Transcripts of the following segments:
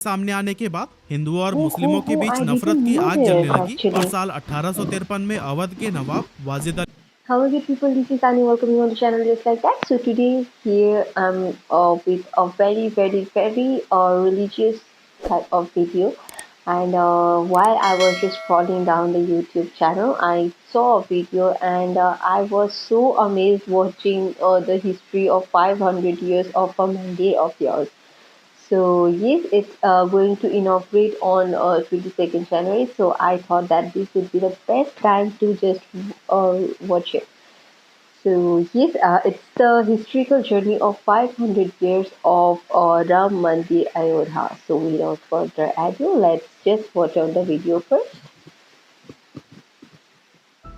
सामने आने के बाद हिंदुओं और Oh, मुस्लिमों oh, के oh, बीच I नफरत didn't की know आग जलने this लगी और actually. साल 1853 में अवध के नवाब Wajid How are you people? This is Annie. Welcome you on the channel just like that. So today here I'm with a very religious type of video. And while I was just scrolling down the YouTube channel, I saw a video and I was so amazed watching the history of 500 years of a mandate of yours. So yes, it's going to inaugurate on 22nd January. So I thought that this would be the best time to just watch it. So yes, it's the historical journey of 500 years of Ram Mandir Ayodhya. So without further ado, let's just watch out the video first.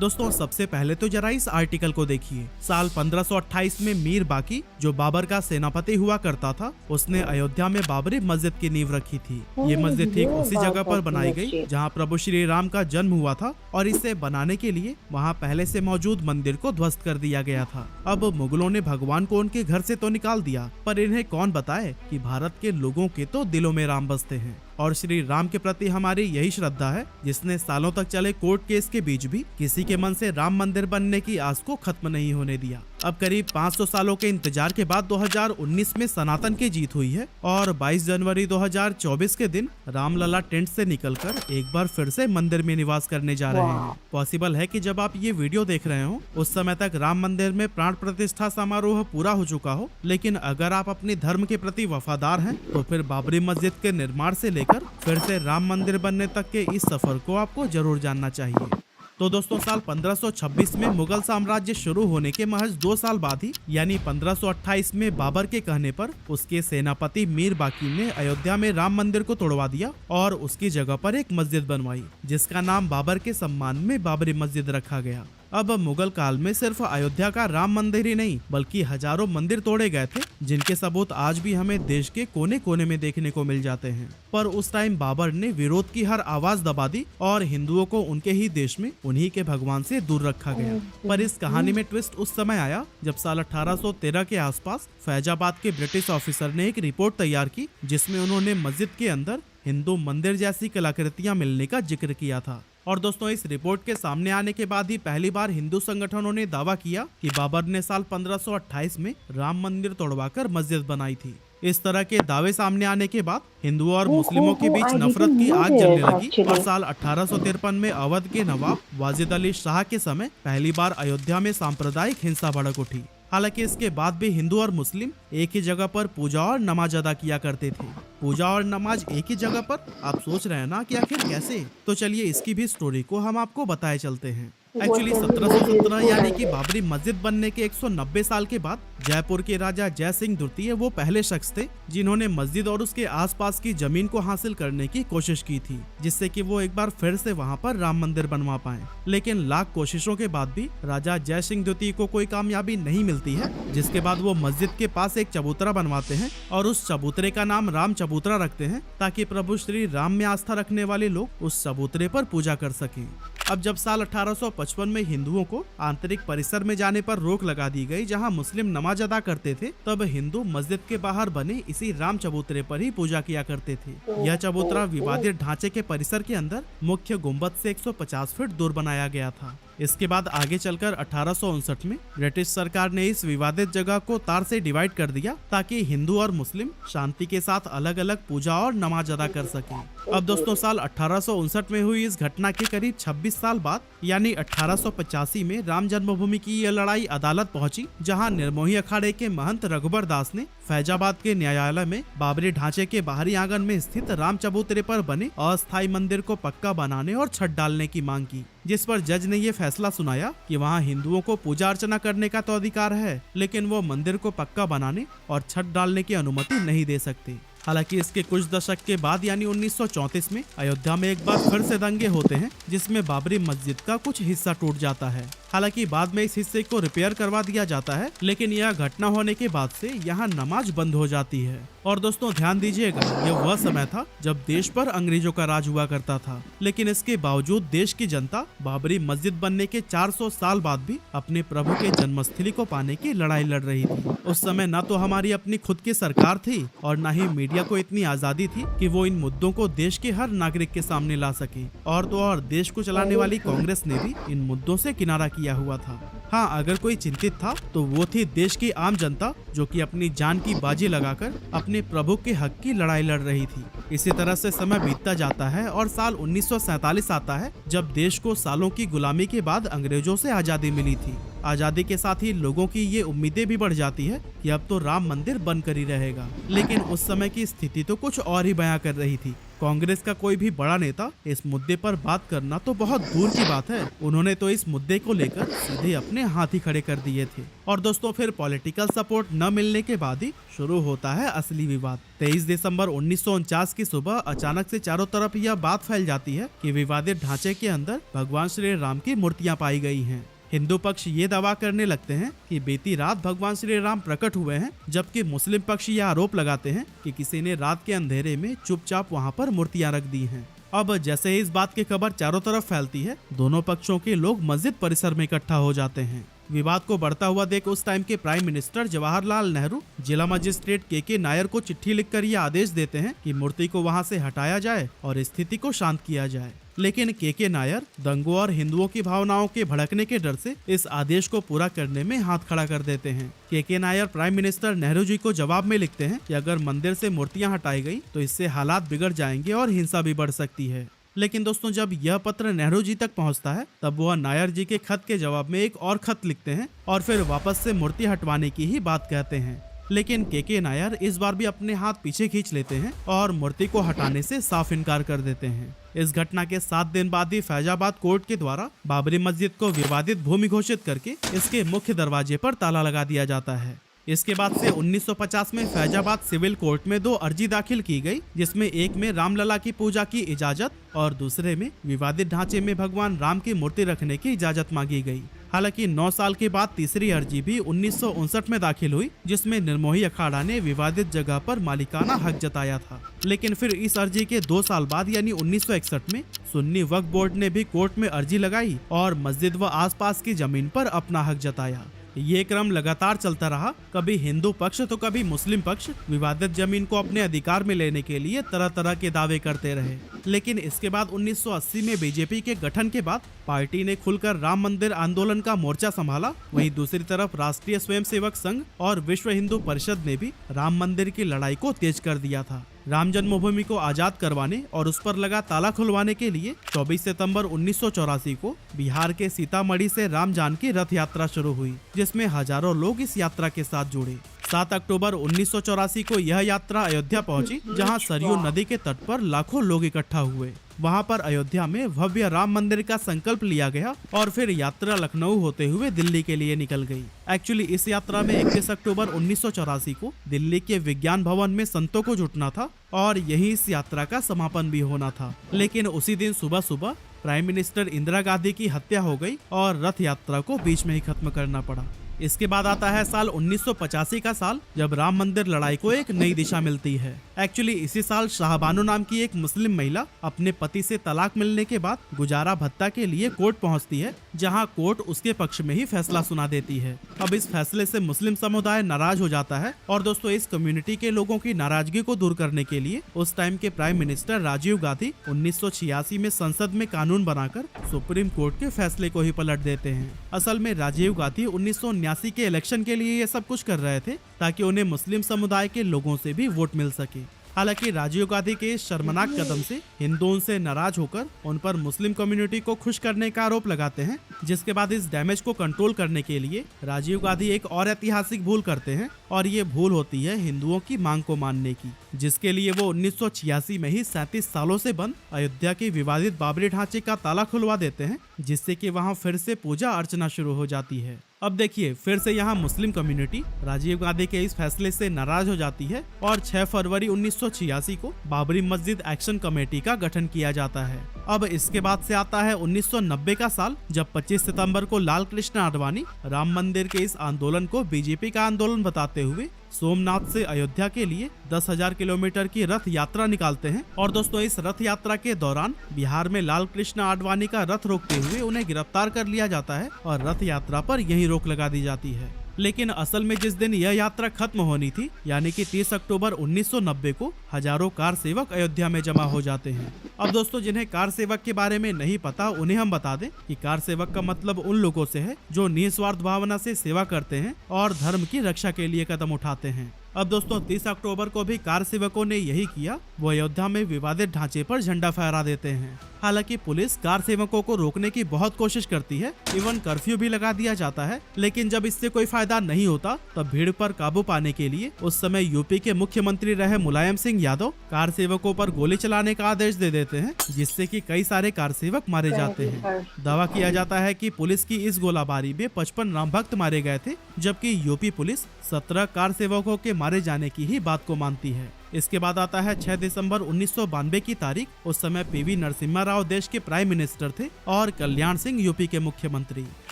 दोस्तों सबसे पहले तो जरा इस article को देखिए। साल 1528 में मीर बाकी जो बाबर का सेनापति हुआ करता था, उसने अयोध्या में बाबरी मस्जिद की नींव रखी थी। ये I मस्जिद didn't ठीक know उसी about जगह पर that बनाई गई mystery. जहां प्रभु श्री राम का जन्म हुआ था और इसे बनाने के लिए वहां पहले से मौजूद मंदिर को ध्वस्त कर दिया गया था। अब मुगलों ने भगवान को उनके घर से तो निकाल दिया, पर इन्हें कौन बताए कि भारत के लोगों के तो दिलों में राम बसते हैं और श्री राम के प्रति हमारी यही श्रद्धा है जिसने सालों तक चले कोर्ट केस के बीच भी किसी के मन से राम मंदिर बनने की आस को खत्म नहीं होने दिया। अब करीब 500 सालों के इंतजार के बाद 2019 में सनातन की जीत हुई है और 22 जनवरी 2024 के दिन रामलला टेंट से निकलकर एक बार फिर से मंदिर में निवास करने जा रहे हैं। पॉसिबल है कि जब आप ये वीडियो देख रहे हो उस समय तक राम मंदिर में प्राण प्रतिष्ठा समारोह पूरा हो चुका हो, लेकिन अगर आप अपने धर्म के प्रति वफादार हैं तो फिर बाबरी मस्जिद के निर्माण से लेकर फिर से राम मंदिर बनने तक के इस सफर को आपको जरूर जानना चाहिए। तो दोस्तों साल 1526 में मुगल साम्राज्य शुरू होने के महज 2 साल बाद ही यानी 1528 में बाबर के कहने पर उसके सेनापति मीर बाकी ने अयोध्या में राम मंदिर को तोड़वा दिया और उसकी जगह पर एक मस्जिद बनवाई जिसका नाम बाबर के सम्मान में बाबरी मस्जिद रखा गया। अब मुगल काल में सिर्फ अयोध्या का राम मंदिर ही नहीं बल्कि हजारों मंदिर तोड़े गए थे जिनके सबूत आज भी हमें देश के कोने कोने में देखने को मिल जाते हैं। पर उस टाइम बाबर ने विरोध की हर आवाज दबा दी और हिंदुओं को उनके ही देश में उन्हीं के भगवान से दूर रखा गया। पर इस कहानी में ट्विस्ट उस समय आया जब साल 1813 के आसपास फैजाबाद के ब्रिटिश ऑफिसर ने एक रिपोर्ट तैयार की जिसमें उन्होंने मस्जिद के अंदर हिंदू मंदिर जैसी कलाकृतियां मिलने का जिक्र किया था। और दोस्तों इस रिपोर्ट के सामने आने के बाद ही पहली बार हिंदू संगठनों ने दावा किया कि बाबर ने साल 1528 में राम मंदिर तोड़वाकर मस्जिद बनाई थी। इस तरह के दावे सामने आने के बाद हिंदुओं और मुस्लिमों के बीच I नफरत didn't की know आग जलने this लगी actually. और साल 1853 में अवध के नवाब वाजिद अली शाह के समय पहली बार अयोध्या में सांप्रदायिक हिंसा भड़क उठी। हालांकि इसके बाद भी हिंदू और मुस्लिम एक ही जगह पर पूजा और नमाज अदा किया करते थे। पूजा और नमाज एक ही जगह पर, आप सोच रहे हैं ना कि आखिर कैसे? तो चलिए इसकी भी स्टोरी को हम आपको बताए चलते हैं। एक्चुअली 1717 यानी कि बाबरी मस्जिद बनने के 190 साल के बाद जयपुर के राजा जय सिंह द्वितीय वो पहले शख्स थे जिन्होंने मस्जिद और उसके आसपास की जमीन को हासिल करने की कोशिश की थी जिससे कि वो एक बार फिर से वहां पर राम मंदिर बनवा पाए। लेकिन लाख कोशिशों के बाद भी राजा जय सिंह द्वितीय को कोई कामयाबी नहीं मिलती है, जिसके बाद वो मस्जिद के पास एक चबूतरा बनवाते हैं और उस चबूतरे का नाम राम चबूतरा रखते हैं ताकि प्रभु श्री राम में आस्था रखने वाले लोग उस चबूतरे पर पूजा कर सकें। अब जब साल 1855 में हिंदुओं को आंतरिक परिसर में जाने पर रोक लगा दी गई जहां मुस्लिम नमाज अदा करते थे, तब हिंदू मस्जिद के बाहर बने इसी राम चबूतरे पर ही पूजा किया करते थे। यह चबूतरा विवादित ढांचे के परिसर के अंदर मुख्य गुंबद से 150 फीट दूर बनाया गया था। इसके बाद आगे चलकर 1859 में ब्रिटिश सरकार ने इस विवादित जगह को तार से डिवाइड कर दिया ताकि हिंदू और मुस्लिम शांति के साथ अलग अलग पूजा और नमाज अदा कर सकें। अब दोस्तों साल 1859 में हुई इस घटना के करीब 26 साल बाद यानी 1885 में राम जन्मभूमि की यह लड़ाई अदालत पहुंची जहां निर्मोही अखाड़े के महंत रघुबर दास ने फैजाबाद के न्यायालय में बाबरी ढांचे के बाहरी आंगन में स्थित राम चबूतरे पर बने अस्थायी मंदिर को पक्का बनाने और छत डालने की मांग की, जिस पर जज ने ये फैसला सुनाया कि वहां हिंदुओं को पूजा अर्चना करने का तो अधिकार है, लेकिन वो मंदिर को पक्का बनाने और छत डालने की अनुमति नहीं दे सकते। हालांकि इसके कुछ दशक के बाद यानी 1934 में अयोध्या में एक बार फिर से दंगे होते हैं जिसमें बाबरी मस्जिद का कुछ हिस्सा टूट जाता है हालांकि बाद में इस हिस्से को रिपेयर करवा दिया जाता है, लेकिन यह घटना होने के बाद से यहाँ नमाज बंद हो जाती है। और दोस्तों ध्यान दीजिएगा, यह वह समय था जब देश पर अंग्रेजों का राज हुआ करता था, लेकिन इसके बावजूद देश की जनता बाबरी मस्जिद बनने के 400 साल बाद भी अपने प्रभु के जन्मस्थली को पाने की लड़ाई लड़ रही थी। उस समय न तो हमारी अपनी खुद की सरकार थी और न ही मीडिया को इतनी आजादी थी कि वो इन मुद्दों को देश के हर नागरिक के सामने ला सके। और तो और देश को चलाने वाली कांग्रेस ने भी इन मुद्दों से किनारा किया हुआ था। हाँ, अगर कोई चिंतित था तो वो थी देश की आम जनता, जो कि अपनी जान की बाजी लगाकर अपने प्रभु के हक की लड़ाई लड़ रही थी। इसी तरह से समय बीतता जाता है और साल 1947 आता है, जब देश को सालों की गुलामी के बाद अंग्रेजों से आजादी मिली थी। आजादी के साथ ही लोगों की ये उम्मीदें भी बढ़ जाती है कि अब तो राम मंदिर बनकर ही रहेगा। लेकिन उस समय की स्थिति तो कुछ और ही बयां कर रही थी। कांग्रेस का कोई भी बड़ा नेता इस मुद्दे पर बात करना तो बहुत दूर की बात है, उन्होंने तो इस मुद्दे को लेकर सीधे अपने हाथ ही खड़े कर दिए थे। और दोस्तों फिर पॉलिटिकल सपोर्ट न मिलने के बाद ही शुरू होता है असली विवाद। 23 दिसंबर 1949 की सुबह अचानक से चारों तरफ यह बात फैल जाती है कि विवादित ढांचे के अंदर भगवान श्री राम की मूर्तियां पाई गई हैं। हिंदू पक्ष ये दावा करने लगते हैं कि बीती रात भगवान श्री राम प्रकट हुए हैं, जबकि मुस्लिम पक्ष यह आरोप लगाते हैं कि किसी ने रात के अंधेरे में चुपचाप वहां पर मूर्तियां रख दी हैं। अब जैसे ही इस बात की खबर चारों तरफ फैलती है, दोनों पक्षों के लोग मस्जिद परिसर में इकट्ठा हो जाते हैं। विवाद को बढ़ता हुआ देख उस टाइम के प्राइम मिनिस्टर जवाहरलाल नेहरू जिला मजिस्ट्रेट के नायर को चिट्ठी लिखकर यह आदेश देते हैं कि मूर्ति को वहां से हटाया जाए और स्थिति को शांत किया जाए। लेकिन के नायर दंगों और हिंदुओं की भावनाओं के भड़कने के डर से इस आदेश को पूरा करने में हाथ खड़ा कर देते हैं। के नायर प्राइम मिनिस्टर नेहरू जी को जवाब में लिखते हैं कि अगर मंदिर से मूर्तियां हटाई गई तो इससे हालात बिगड़ जाएंगे और हिंसा भी बढ़ सकती है। लेकिन दोस्तों जब यह पत्र नेहरू जी तक पहुंचता है, तब वह नायर जी के खत के जवाब में एक और खत लिखते हैं और फिर वापस से मूर्ति हटवाने की ही बात कहते हैं। लेकिन के नायर इस बार भी अपने हाथ पीछे खींच लेते हैं और मूर्ति को हटाने से साफ इनकार कर देते हैं। इस घटना के 7 दिन बाद ही फैजाबाद कोर्ट के द्वारा बाबरी मस्जिद को विवादित भूमि घोषित करके इसके मुख्य दरवाजे पर ताला लगा दिया जाता है। इसके बाद से 1950 में फैजाबाद सिविल कोर्ट में 2 अर्जी दाखिल की गई, जिसमें एक में रामलला की पूजा की इजाजत और दूसरे में विवादित ढांचे में भगवान राम की मूर्ति रखने की इजाजत मांगी गई। हालांकि 9 साल के बाद तीसरी अर्जी भी 1959 में दाखिल हुई, जिसमें निर्मोही अखाड़ा ने विवादित जगह पर मालिकाना हक जताया था। लेकिन फिर इस अर्जी के 2 साल बाद यानी 1961 में सुन्नी वक्फ बोर्ड ने भी कोर्ट में अर्जी लगाई और मस्जिद व आसपास की जमीन पर अपना हक जताया। ये क्रम लगातार चलता रहा। कभी हिंदू पक्ष तो कभी मुस्लिम पक्ष विवादित जमीन को अपने अधिकार में लेने के लिए तरह तरह के दावे करते रहे। लेकिन इसके बाद 1980 में बीजेपी के गठन के बाद पार्टी ने खुलकर राम मंदिर आंदोलन का मोर्चा संभाला। वहीं दूसरी तरफ राष्ट्रीय स्वयंसेवक संघ और विश्व हिंदू परिषद ने भी राम मंदिर की लड़ाई को तेज कर दिया था। राम जन्मभूमि को आजाद करवाने और उस पर लगा ताला खुलवाने के लिए 24 सितंबर 1984 को बिहार के सीतामढ़ी से राम जानकी रथ यात्रा शुरू हुई, जिसमें हजारों लोग इस यात्रा के साथ जुड़े। 7 अक्टूबर 1984 को यह यात्रा अयोध्या पहुंची, जहां सरयू नदी के तट पर लाखों लोग इकट्ठा हुए। वहां पर अयोध्या में भव्य राम मंदिर का संकल्प लिया गया और फिर यात्रा लखनऊ होते हुए दिल्ली के लिए निकल गई। एक्चुअली इस यात्रा में 21 अक्टूबर 1984 को दिल्ली के विज्ञान भवन में संतों को जुटना था और यही इस यात्रा का समापन भी होना था। लेकिन उसी दिन सुबह सुबह प्राइम मिनिस्टर इंदिरा गांधी की हत्या हो गई और रथ यात्रा को बीच में ही खत्म करना पड़ा। इसके बाद आता है साल 1985 का साल, जब राम मंदिर लड़ाई को एक नई दिशा मिलती है। एक्चुअली इसी साल शाहबानो नाम की एक मुस्लिम महिला अपने पति से तलाक मिलने के बाद गुजारा भत्ता के लिए कोर्ट पहुंचती है, जहां कोर्ट उसके पक्ष में ही फैसला सुना देती है। अब इस फैसले से मुस्लिम समुदाय नाराज हो जाता है और दोस्तों इस कम्युनिटी के लोगों की नाराजगी को दूर करने के लिए उस टाइम के प्राइम मिनिस्टर राजीव गांधी 1986 में संसद में कानून बनाकर सुप्रीम कोर्ट के फैसले को ही पलट देते हैं। असल में राजीव गांधी 1979 के इलेक्शन के लिए ये सब कुछ कर रहे थे ताकि उन्हें मुस्लिम समुदाय के लोगों से भी वोट मिल सके। हालांकि राजीव गांधी के इस शर्मनाक कदम से हिंदू उनसे नाराज होकर उन पर मुस्लिम कम्युनिटी को खुश करने का आरोप लगाते हैं, जिसके बाद इस डैमेज को कंट्रोल करने के लिए राजीव गांधी एक और ऐतिहासिक भूल करते हैं और ये भूल होती है हिंदुओं की मांग को मानने की, जिसके लिए वो 1986 में ही 37 सालों से बंद अयोध्या के विवादित बाबरी ढांचे का ताला खुलवा देते हैं, जिससे कि वहां फिर से पूजा अर्चना शुरू हो जाती है। अब देखिए फिर से यहाँ मुस्लिम कम्युनिटी राजीव गांधी के इस फैसले से नाराज हो जाती है और 6 फरवरी 1986 को बाबरी मस्जिद एक्शन कमेटी का गठन किया जाता है। अब इसके बाद से आता है 1990 का साल, जब 25 सितंबर को लाल कृष्ण आडवाणी राम मंदिर के इस आंदोलन को बीजेपी का आंदोलन बताते हुए सोमनाथ से अयोध्या के लिए 10,000 किलोमीटर की रथ यात्रा निकालते हैं। और दोस्तों इस रथ यात्रा के दौरान बिहार में लाल कृष्ण आडवाणी का रथ रोकते हुए उन्हें गिरफ्तार कर लिया जाता है और रथ यात्रा पर यहीं रोक लगा दी जाती है। लेकिन असल में जिस दिन यह यात्रा खत्म होनी थी, यानी कि 30 अक्टूबर 1990 को हजारों कार सेवक अयोध्या में जमा हो जाते हैं। अब दोस्तों जिन्हें कार सेवक के बारे में नहीं पता, उन्हें हम बता दें कि कार सेवक का मतलब उन लोगों से है जो निस्वार्थ भावना से सेवा करते हैं और धर्म की रक्षा के लिए कदम उठाते हैं। अब दोस्तों 30 अक्टूबर को भी कार सेवकों ने यही किया, वो अयोध्या में विवादित ढांचे पर झंडा फहरा देते हैं। हालांकि पुलिस कार सेवकों को रोकने की बहुत कोशिश करती है, इवन कर्फ्यू भी लगा दिया जाता है, लेकिन जब इससे कोई फायदा नहीं होता तब भीड़ पर काबू पाने के लिए उस समय यूपी के मुख्यमंत्री रहे मुलायम सिंह यादव कार सेवकों पर गोली चलाने का आदेश दे देते हैं, जिससे कि कई सारे कार सेवक मारे जाते हैं। दावा किया जाता है कि पुलिस की इस गोलाबारी में 55 राम भक्त मारे गए थे, जबकि यूपी पुलिस 17 कार सेवकों के मारे जाने की ही बात को मानती है। इसके बाद आता है 6 दिसंबर 1992 की तारीख। उस समय पीवी नरसिम्हा राव देश के प्राइम मिनिस्टर थे और कल्याण सिंह यूपी के मुख्यमंत्री।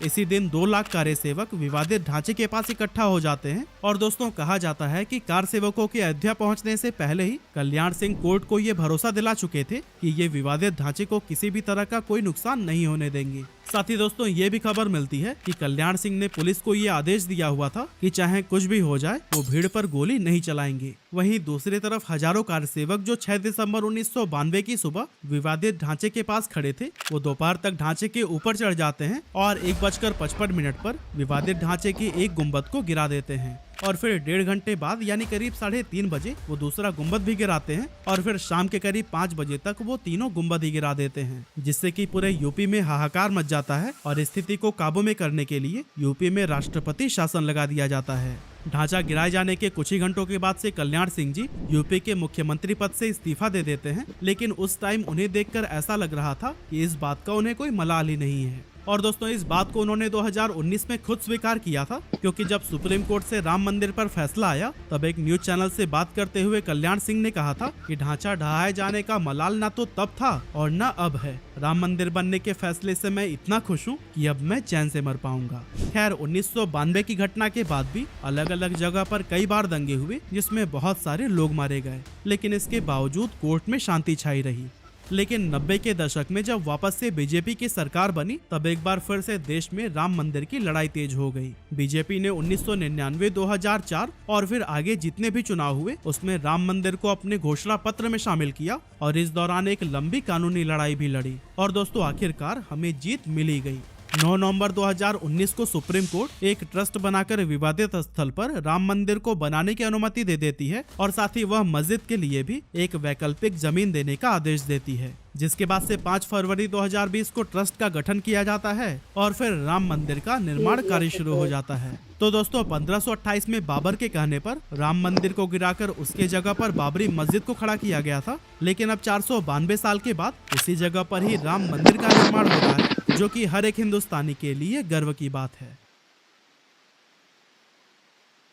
इसी दिन 2 लाख कार सेवक विवादित ढांचे के पास इकट्ठा हो जाते हैं। और दोस्तों कहा जाता है कि कार सेवकों के अयोध्या पहुंचने से पहले ही कल्याण सिंह कोर्ट को ये भरोसा दिला चुके थे कि ये विवादित ढांचे को किसी भी तरह का कोई नुकसान नहीं होने देंगे। साथ ही दोस्तों ये भी खबर मिलती है कि कल्याण सिंह ने पुलिस को ये आदेश दिया हुआ था कि चाहे कुछ भी हो जाए वो भीड़ पर गोली नहीं चलाएंगे। वहीं दूसरी तरफ हजारों कार सेवक जो 6 दिसंबर 1992 की सुबह विवादित ढांचे के पास खड़े थे, वो दोपहर तक ढांचे के ऊपर चढ़ जाते हैं और 1:55 पर विवादित ढांचे की एक गुंबद को गिरा देते हैं। और फिर 1.5 घंटे बाद यानी करीब 3:30 बजे वो दूसरा गुंबद भी गिराते हैं और फिर शाम के करीब 5 बजे तक वो तीनों गुंबद ही गिरा देते हैं, जिससे कि पूरे यूपी में हाहाकार मच जाता है और स्थिति को काबू में करने के लिए यूपी में राष्ट्रपति शासन लगा दिया जाता है। ढांचा गिराए जाने के कुछ ही घंटों के बाद से कल्याण सिंह जी यूपी के मुख्यमंत्री पद से इस्तीफा दे देते हैं, लेकिन उस टाइम उन्हें देखकर ऐसा लग रहा था कि इस बात का उन्हें कोई मलाल ही नहीं है। और दोस्तों इस बात को उन्होंने 2019 में खुद स्वीकार किया था, क्योंकि जब सुप्रीम कोर्ट से राम मंदिर पर फैसला आया तब एक न्यूज चैनल से बात करते हुए कल्याण सिंह ने कहा था कि ढांचा ढहाए जाने का मलाल ना तो तब था और न अब है। राम मंदिर बनने के फैसले से मैं इतना खुश हूँ कि अब मैं चैन से मर पाऊंगा। खैर 1992 की घटना के बाद भी अलग अलग जगह पर कई बार दंगे हुए, जिसमें बहुत सारे लोग मारे गए, लेकिन इसके बावजूद कोर्ट में शांति छाई रही। लेकिन 90 के दशक में जब वापस से बीजेपी की सरकार बनी तब एक बार फिर से देश में राम मंदिर की लड़ाई तेज हो गई। बीजेपी ने 1999, 2004 और फिर आगे जितने भी चुनाव हुए उसमें राम मंदिर को अपने घोषणा पत्र में शामिल किया और इस दौरान एक लंबी कानूनी लड़ाई भी लड़ी और दोस्तों आखिरकार हमें जीत मिली गई। 9 नवंबर 2019 को सुप्रीम कोर्ट एक ट्रस्ट बनाकर विवादित स्थल पर राम मंदिर को बनाने की अनुमति दे देती है और साथ ही वह मस्जिद के लिए भी एक वैकल्पिक जमीन देने का आदेश देती है, जिसके बाद से 5 फरवरी 2020 को ट्रस्ट का गठन किया जाता है और फिर राम मंदिर का निर्माण कार्य शुरू हो जाता है। तो दोस्तों 1528 में बाबर के कहने पर राम मंदिर को गिराकर उसके जगह पर बाबरी मस्जिद को खड़ा किया गया था, लेकिन अब 492 साल के बाद उसी जगह पर ही राम मंदिर का निर्माण हो रहा है, जो कि हर एक हिंदुस्तानी के लिए गर्व की बात है।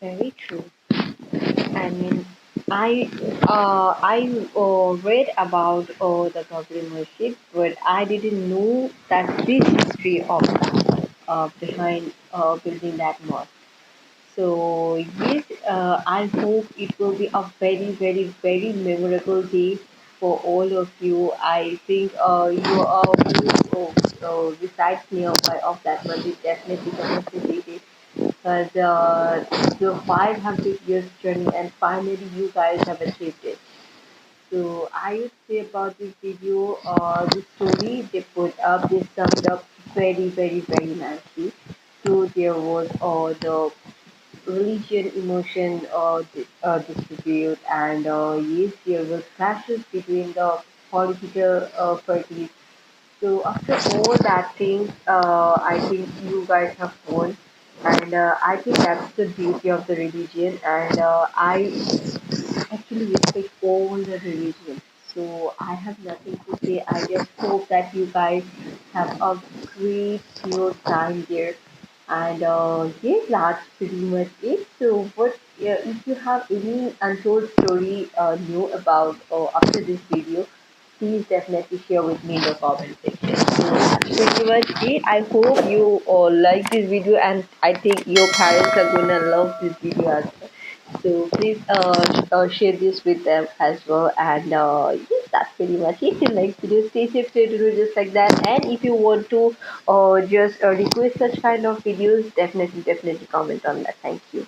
Very true. I mean, I read about the Babri Masjid, but I didn't know that this history of that behind building that mosque. So yes, I hope it will be a very, very, very memorable day for all of you. I think you are who resides nearby of that masjid definitely gonna visit it because the 500 years journey and finally you guys have achieved it. So I would say about this video, the story they put up, they summed up very, very, very nicely. So there was the religion, emotion, dispute, and yes, there was clashes between the political parties. So after all that things, I think you guys have won, and I think that's the beauty of the religion, and I actually respect all the religions. So I have nothing to say. I just hope that you guys have a great your time there And yes, that's pretty much it. So, what if you have any untold story new about after this video? Please definitely share with me in the comment section. So that's pretty much it. I hope you all like this video, and I think your parents are gonna love this video as well. So please share this with them as well. And yes, that's pretty much it. Till next video, stay safe, stay tuned, just like that. And if you want to just request such kind of videos, definitely comment on that. Thank you.